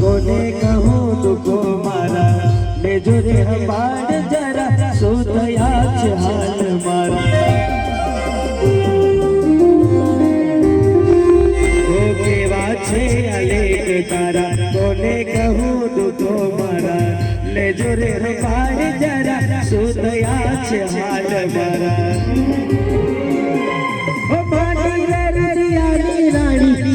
कोने कहूँ तुको मारा ले जो रे हमार जरा सोतया हाल मारा केवा छे अलेख तारा कोने कहूँ तुको मारा ले जो रे हमार जरा सोतया हाल मारा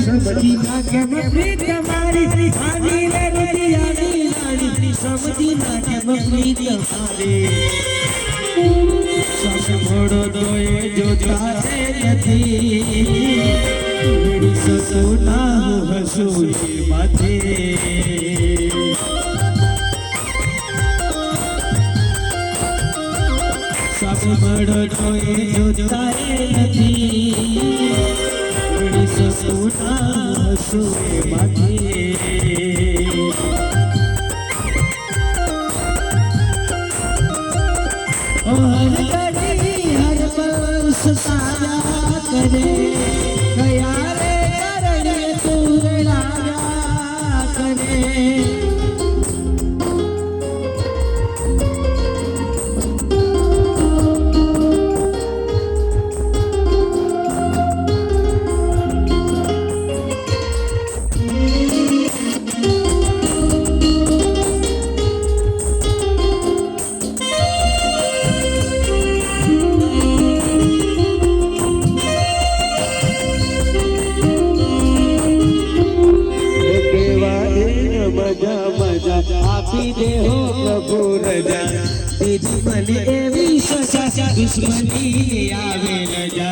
समझी ना के प्रीत हमारी आनी ले रुदियानी रानी समझी ना के प्रीत हमारी सब मोड़ो दोए जो तारे नथी मेरी ससुना हो हसूली माथे सब मोड़ो दोए जो तारे नथी ससुना हसूए माथे हर घड़ी हर पल सताया करे गया रे करने तू लाया करे आपी दे हो प्रभु रजा तेरी मन एवी सजा दुश्मनी आवे रजा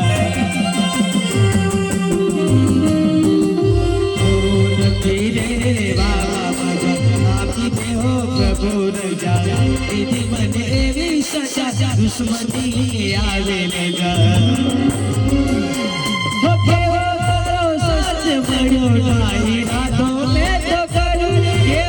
तेरे बाबा आपी दे हो प्रभु रजा तेरी मन एवी सजा दुश्मनी आवे रजा सच बड़ो नाई रातों में तो करूं ये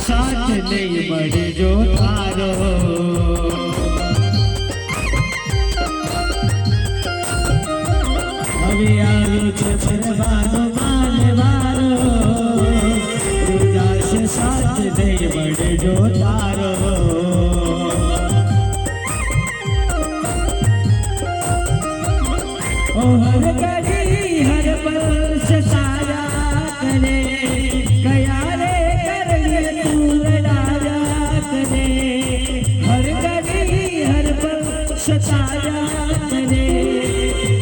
साथ नहीं बढ़ जो तारो अभी आगे से बर्बादो माने मारो तुझा से साथ नहीं बढ़ जो तारो ओ हर घड़ी हर पल से सारा करे गया रे हर घड़ी हर पल सताया करे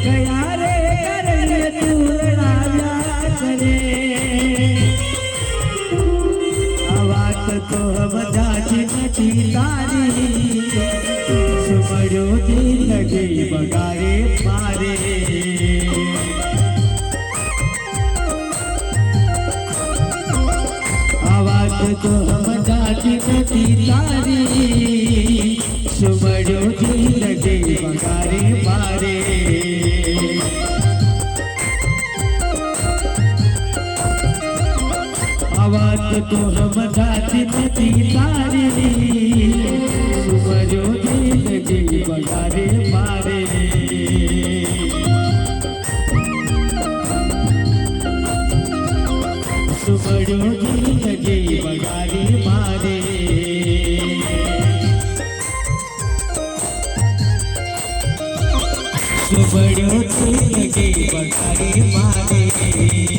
गया रे करने तू राजा करे आवाज तो हम जाची नची तारी सुमरो दिल लगे बगारे मारे आवाज तो हम जाची नची तारी सुमरो दिल लगे बगारे मारे आवाज तो हम जाची नची तारी सुमरो दिल लगे बगारे मारे सुमरो दिल लगे बगारे मारे सुमरो दिल लगे बगारे मारे